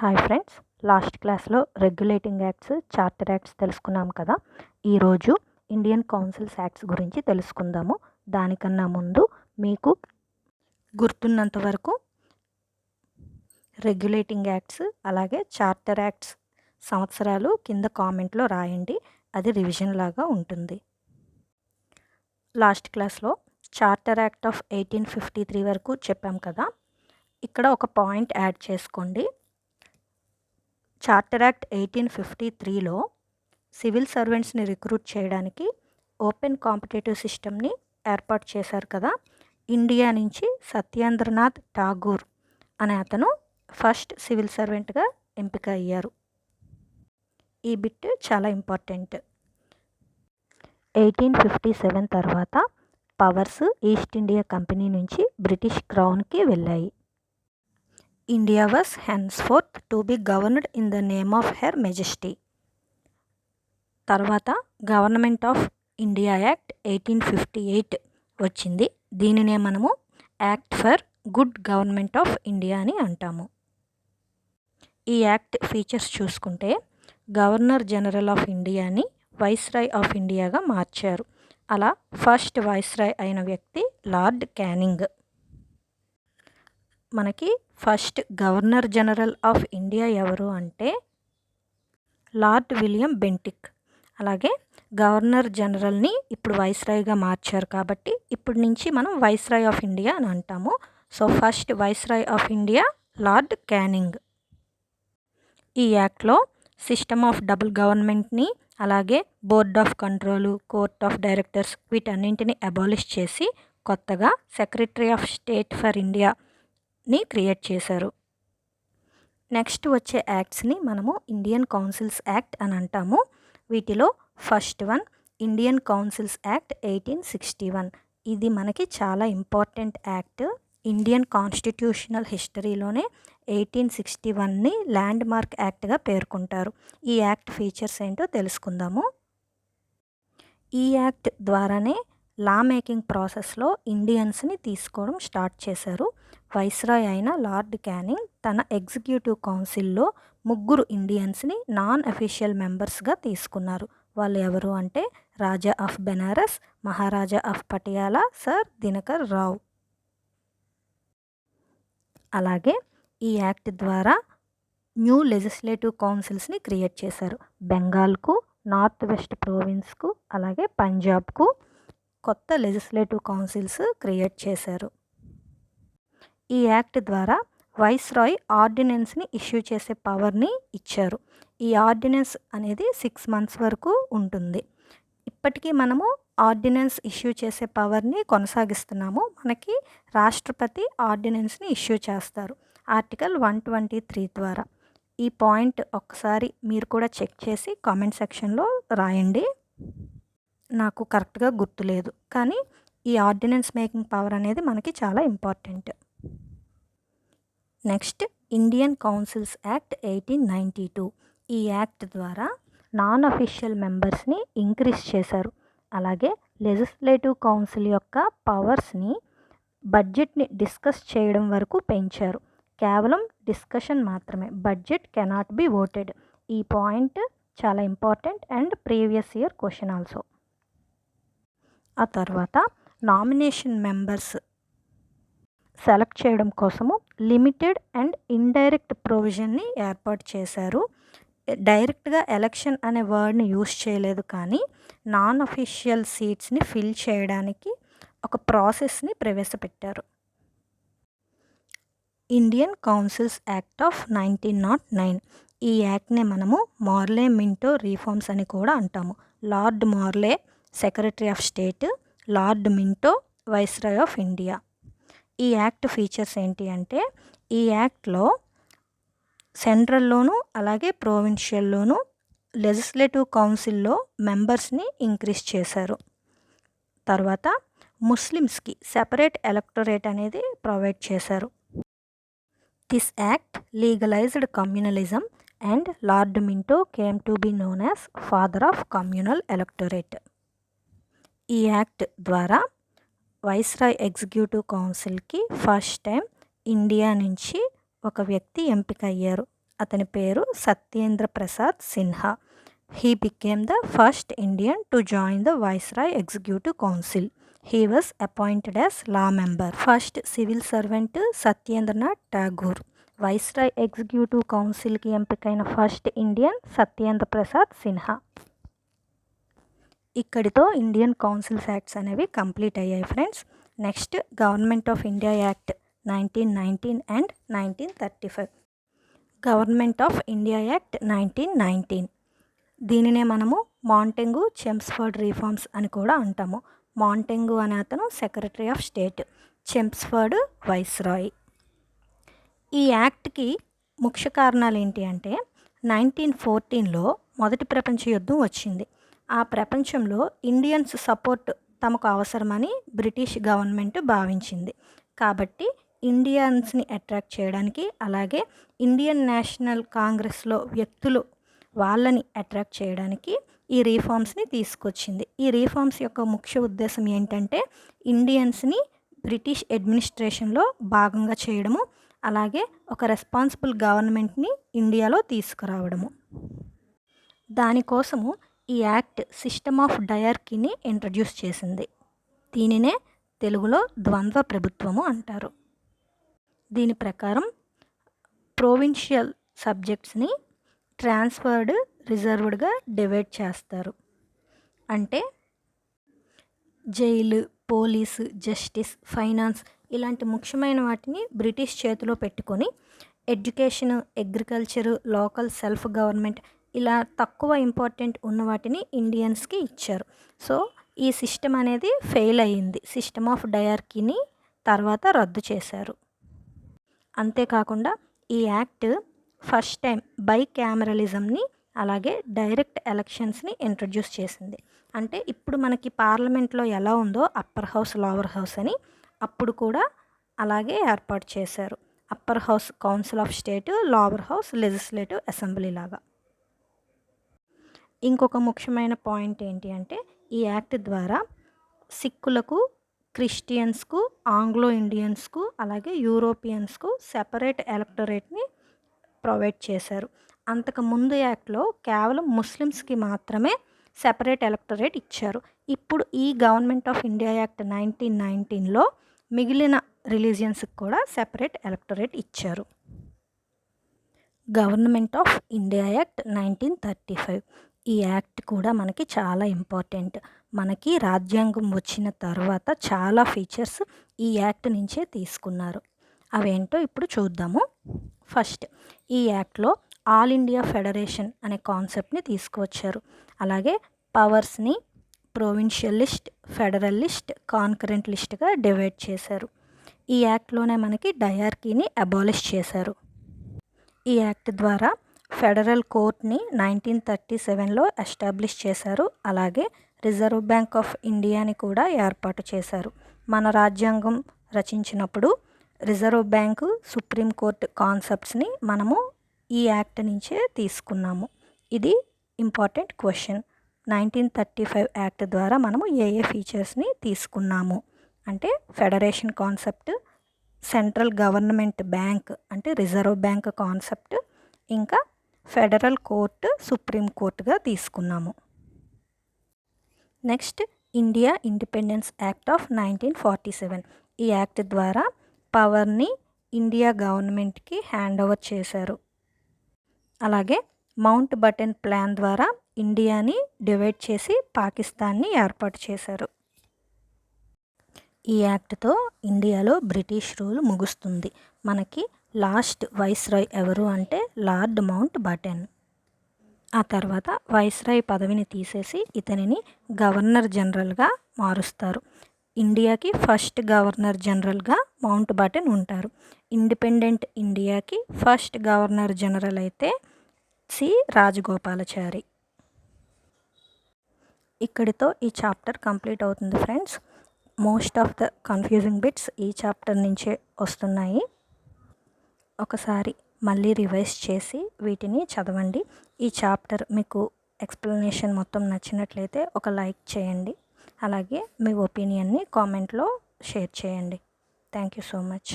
Hi friends, last క్లాస్లో regulating acts, charter acts తెలుసుకున్నాం కదా. ఈరోజు ఇండియన్ కౌన్సిల్స్ యాక్ట్స్ గురించి తెలుసుకుందాము. దానికన్నా ముందు మీకు గుర్తున్నంత వరకు రెగ్యులేటింగ్ యాక్ట్స్ అలాగే చార్టర్ యాక్ట్స్ సంవత్సరాలు కింద కామెంట్లో రాయండి. అది రివిజన్ లాగా ఉంటుంది. లాస్ట్ క్లాస్లో చార్టర్ యాక్ట్ ఆఫ్ 1853 వరకు చెప్పాం కదా. ఇక్కడ ఒక పాయింట్ యాడ్ చేసుకోండి. చార్టర్ యాక్ట్ 1853లో సివిల్ సర్వెంట్స్ని రిక్రూట్ చేయడానికి ఓపెన్ కాంపిటేటివ్ సిస్టమ్ని ఏర్పాటు చేశారు కదా. ఇండియా నుంచి సత్యేంద్రనాథ్ ఠాగూర్ అనే అతను ఫస్ట్ సివిల్ సర్వెంట్గా ఎంపిక అయ్యారు. ఈ బిట్ చాలా ఇంపార్టెంట్. 1857 తర్వాత పవర్స్ ఈస్ట్ ఇండియా కంపెనీ నుంచి బ్రిటిష్ క్రౌన్కి వెళ్ళాయి. India was henceforth to be governed in the name of her majesty. తర్వాత గవర్నమెంట్ ఆఫ్ ఇండియా యాక్ట్ 1858 వచ్చింది. దీనినే మనము act for good government of India అని అంటాము. ఈ యాక్ట్ ఫీచర్స్ చూసుకుంటే గవర్నర్ జనరల్ ఆఫ్ ఇండియాని వైస్రాయ్ ఆఫ్ ఇండియాగా మార్చారు. అలా ఫస్ట్ వైస్రాయ్ అయిన వ్యక్తి లార్డ్ క్యానింగ్. మనకి first governor general of India ఎవరు అంటే లార్డ్ విలియం బెంటిక్. అలాగే గవర్నర్ జనరల్ని ఇప్పుడు వైస్రాయ్గా మార్చారు కాబట్టి ఇప్పటి నుంచి మనం వైస్రాయ్ ఆఫ్ ఇండియా అని అంటాము. So first viceroy of India Lord Canning. ఈ యాక్ట్లో సిస్టమ్ ఆఫ్ డబుల్ గవర్నమెంట్ని అలాగే board of control, court of directors వీటన్నింటిని అబాలిష్ చేసి కొత్తగా సెక్రటరీ ఆఫ్ స్టేట్ ఫర్ ఇండియాని క్రియేట్ చేశారు. నెక్స్ట్ వచ్చే యాక్ట్స్ని మనము ఇండియన్ కౌన్సిల్స్ యాక్ట్ అని అంటాము. వీటిలో first one Indian councils act 1861. ఇది మనకి చాలా ఇంపార్టెంట్ యాక్ట్. ఇండియన్ కాన్స్టిట్యూషనల్ హిస్టరీలోనే 1861ని ల్యాండ్ మార్క్ యాక్ట్గా పేర్కొంటారు. ఈ యాక్ట్ ఫీచర్స్ ఏంటో తెలుసుకుందాము. ఈ యాక్ట్ ద్వారానే లా మేకింగ్ ప్రాసెస్లో ఇండియన్స్ని తీసుకోవడం స్టార్ట్ చేశారు. వైస్రాయ్ అయిన లార్డ్ క్యానింగ్ తన ఎగ్జిక్యూటివ్ కౌన్సిల్లో 3 ఇండియన్స్ని నాన్ అఫీషియల్ మెంబర్స్గా తీసుకున్నారు. వాళ్ళు ఎవరు అంటే Raja of Benares, Maharaja of Patiala, Sir Dinkar Rao. అలాగే ఈ యాక్ట్ ద్వారా న్యూ లెజిస్లేటివ్ కౌన్సిల్స్ని క్రియేట్ చేశారు. బెంగాల్కు, నార్త్ వెస్ట్ ప్రోవిన్స్కు అలాగే పంజాబ్కు కొత్త లెజిస్లేటివ్ కౌన్సిల్స్ క్రియేట్ చేశారు. ఈ యాక్ట్ ద్వారా వైస్రాయ్ ఆర్డినెన్స్ని ఇష్యూ చేసే పవర్ని ఇచ్చారు. ఈ ఆర్డినెన్స్ అనేది 6 months వరకు ఉంటుంది. ఇప్పటికీ మనము ఆర్డినెన్స్ ఇష్యూ చేసే పవర్ని కొనసాగిస్తున్నాము. మనకి రాష్ట్రపతి ఆర్డినెన్స్ని ఇష్యూ చేస్తారు ఆర్టికల్ 123 ద్వారా. ఈ పాయింట్ ఒక్కసారి మీరు కూడా చెక్ చేసి కామెంట్ సెక్షన్లో రాయండి. నాకు కరెక్ట్గా గుర్తులేదు, కానీ ఈ ఆర్డినెన్స్ మేకింగ్ పవర్ అనేది మనకి చాలా important. Next Indian councils act 1892. ఈ యాక్ట్ ద్వారా నాన్ అఫీషియల్ మెంబర్స్ని ఇంక్రీజ్ చేశారు. అలాగే లెజిస్లేటివ్ కౌన్సిల్ యొక్క పవర్స్ని బడ్జెట్ని డిస్కస్ చేయడం వరకు పెంచారు. కేవలం డిస్కషన్ మాత్రమే, బడ్జెట్ కెనాట్ బి ఓటెడ్. ఈ పాయింట్ చాలా important and previous year question also. ఆ తర్వాత నామినేషన్ మెంబర్స్ సెలెక్ట్ చేయడం కోసము లిమిటెడ్ అండ్ ఇండైరెక్ట్ ప్రొవిజన్ని ఏర్పాటు చేశారు. డైరెక్ట్గా ఎలక్షన్ అనే వర్డ్ని యూజ్ చేయలేదు, కానీ నాన్ అఫీషియల్ సీట్స్ని ఫిల్ చేయడానికి ఒక ప్రాసెస్ని ప్రవేశపెట్టారు. Indian councils act of 1909. ఈ యాక్ట్నే మనము మార్లే మింటో రీఫార్మ్స్ అని కూడా అంటాము. Lord మార్లే secretary of state, lord Minto viceroy of India. ఈ యాక్ట్ ఫీచర్స్ ఏంటి అంటే ఈ యాక్ట్లో సెంట్రల్లోనూ అలాగే ప్రోవిన్షియల్లోనూ లెజిస్లేటివ్ కౌన్సిల్లో మెంబర్స్ని ఇంక్రీజ్ చేశారు. తర్వాత ముస్లిమ్స్కి సెపరేట్ ఎలక్టరేట్ అనేది ప్రొవైడ్ చేశారు. This act legalized communalism and Lord Minto came to be known as father of communal electorate. ఈ యాక్ట్ ద్వారా వైస్రాయ్ ఎగ్జిక్యూటివ్ కౌన్సిల్కి ఫస్ట్ టైం ఇండియా నుంచి ఒక వ్యక్తి ఎంపిక అయ్యారు. అతని పేరు Satyendra Prasad Sinha. He became the first Indian to join the viceroy executive council. He was appointed as law member. First civil servant Satyendranath Tagore. Viceroy executive కౌన్సిల్కి ఎంపికైన ఫస్ట్ ఇండియన్ సత్యేంద్ర ప్రసాద్ సిన్హా. ఇక్కడితో ఇండియన్ కౌన్సిల్స్ యాక్ట్స్ అనేవి కంప్లీట్ అయ్యాయి friends. Next government of India act 1919 and 1935. Government of India act 1919. దీనినే మనము మాంటెంగు Chelmsford reforms అని కూడా అంటాము. మాంటెంగు అనే అతను secretary of state, Chelmsford viceroy. ఈ యాక్ట్కి ముఖ్య కారణాలు ఏంటి అంటే 1914లో మొదటి ప్రపంచ యుద్ధం వచ్చింది. ఆ ప్రపంచంలో ఇండియన్స్ సపోర్ట్ తమకు అవసరమని బ్రిటిష్ గవర్నమెంట్ భావించింది. కాబట్టి ఇండియన్స్ని అట్రాక్ట్ చేయడానికి, అలాగే ఇండియన్ నేషనల్ కాంగ్రెస్లో వ్యక్తులు వాళ్ళని అట్రాక్ట్ చేయడానికి ఈ రీఫార్మ్స్ని తీసుకొచ్చింది. ఈ రీఫార్మ్స్ యొక్క ముఖ్య ఉద్దేశం ఏంటంటే ఇండియన్స్ని బ్రిటిష్ అడ్మినిస్ట్రేషన్లో భాగంగా చేయడము, అలాగే ఒక రెస్పాన్సిబుల్ గవర్నమెంట్ని ఇండియాలో తీసుకురావడము. దానికోసము ఈ యాక్ట్ సిస్టమ్ ఆఫ్ డయార్కీని ఇంట్రడ్యూస్ చేసింది. దీనినే తెలుగులో ద్వంద్వ ప్రభుత్వము అంటారు. దీని ప్రకారం ప్రొవిన్షియల్ సబ్జెక్ట్స్ని ట్రాన్స్ఫర్డ్, రిజర్వ్డ్గా డివైడ్ చేస్తారు. అంటే జైలు, పోలీసు, జస్టిస్, ఫైనాన్స్ ఇలాంటి ముఖ్యమైన వాటిని బ్రిటిష్ చేతిలో పెట్టుకొని education, agriculture, local self government ఇలా తక్కువ ఇంపార్టెంట్ ఉన్న వాటిని ఇండియన్స్కి ఇచ్చారు. సో ఈ సిస్టమ్ అనేది ఫెయిల్ అయ్యింది. సిస్టమ్ ఆఫ్ డయార్కీని తర్వాత రద్దు చేశారు. అంతేకాకుండా ఈ యాక్ట్ ఫస్ట్ టైం బైకామరలిజంని అలాగే డైరెక్ట్ ఎలక్షన్స్ని ఇంట్రడ్యూస్ చేసింది. అంటే ఇప్పుడు మనకి పార్లమెంట్లో ఎలా ఉందో అప్పర్ హౌస్, లోవర్ హౌస్ అని, అప్పుడు కూడా అలాగే ఏర్పాటు చేశారు. Upper house council of state, lower house legislative assembly లాగా. ఇంకొక ముఖ్యమైన పాయింట్ ఏంటి అంటే ఈ యాక్ట్ ద్వారా సిక్కులకు, క్రిస్టియన్స్కు, ఆంగ్లో ఇండియన్స్కు అలాగే యూరోపియన్స్కు సెపరేట్ ఎలక్టరేట్ని ప్రొవైడ్ చేశారు. అంతకు ముందు యాక్ట్లో కేవలం ముస్లిమ్స్కి మాత్రమే సెపరేట్ ఎలక్టరేట్ ఇచ్చారు. ఇప్పుడు ఈ గవర్నమెంట్ ఆఫ్ ఇండియా యాక్ట్ 1919లో మిగిలిన రిలీజియన్స్కి కూడా సెపరేట్ ఎలక్టరేట్ ఇచ్చారు. Government of India act 1935. ఈ యాక్ట్ కూడా మనకి చాలా ఇంపార్టెంట్. మనకి రాజ్యాంగం వచ్చిన తర్వాత చాలా ఫీచర్స్ ఈ యాక్ట్ నుంచే తీసుకున్నారు. అవేంటో ఇప్పుడు చూద్దాము. ఫస్ట్, ఈ యాక్ట్లో ఆల్ ఇండియా ఫెడరేషన్ అనే కాన్సెప్ట్ని తీసుకువచ్చారు. అలాగే పవర్స్ని provincial list, federal list, concurrent లిస్ట్గా డివైడ్ చేశారు. ఈ యాక్ట్లోనే మనకి డయార్కీని అబాలిష్ చేశారు. ఈ యాక్ట్ ద్వారా ఫెడరల్ కోర్ట్ని 1937లో ఎస్టాబ్లిష్ చేశారు. అలాగే రిజర్వ్ బ్యాంక్ ఆఫ్ ఇండియాని కూడా ఏర్పాటు చేశారు. మన రాజ్యాంగం రచించినప్పుడు రిజర్వ్ బ్యాంకు, సుప్రీంకోర్టు కాన్సెప్ట్స్ని మనము ఈ యాక్ట్ నుంచే తీసుకున్నాము. ఇది ఇంపార్టెంట్ క్వశ్చన్. 1935 యాక్ట్ ద్వారా మనము ఏ ఫీచర్స్ని తీసుకున్నాము అంటే federation concept, central government bank అంటే రిజర్వ్ బ్యాంక్ కాన్సెప్ట్, ఇంకా ఫెడరల్ కోర్టు, సుప్రీం కోర్టుగా తీసుకున్నాము. Next, India independence act of 1947. ఈ యాక్ట్ ద్వారా పవర్ని ఇండియా గవర్నమెంట్కి హ్యాండ్ ఓవర్ చేశారు. అలాగే మౌంట్ బటన్ ప్లాన్ ద్వారా ఇండియాని డివైడ్ చేసి పాకిస్తాన్ని ఏర్పాటు చేశారు. ఈ యాక్ట్తో ఇండియాలో బ్రిటిష్ రూల్ ముగుస్తుంది. మనకి లాస్ట్ వైస్రాయ్ ఎవరు అంటే లార్డ్ మౌంట్ బాటన్. ఆ తర్వాత వైస్రాయ్ పదవిని తీసేసి ఇతనిని గవర్నర్ జనరల్గా మారుస్తారు. ఇండియాకి ఫస్ట్ గవర్నర్ జనరల్గా మౌంట్ బాటన్ ఉంటారు. ఇండిపెండెంట్ ఇండియాకి ఫస్ట్ గవర్నర్ జనరల్ అయితే సి రాజగోపాలాచారి. ఇక్కడితో ఈ చాప్టర్ కంప్లీట్ అవుతుంది friends. Most of the confusing bits ఈ చాప్టర్ నుంచే వస్తున్నాయి. ఒకసారి మళ్ళీ రివైజ్ చేసి వీటిని చదవండి. ఈ చాప్టర్ మీకు ఎక్స్ప్లెనేషన్ మొత్తం నచ్చినట్లయితే ఒక లైక్ చేయండి. అలాగే మీ ఒపీనియన్ని కామెంట్లో షేర్ చేయండి. Thank you so much.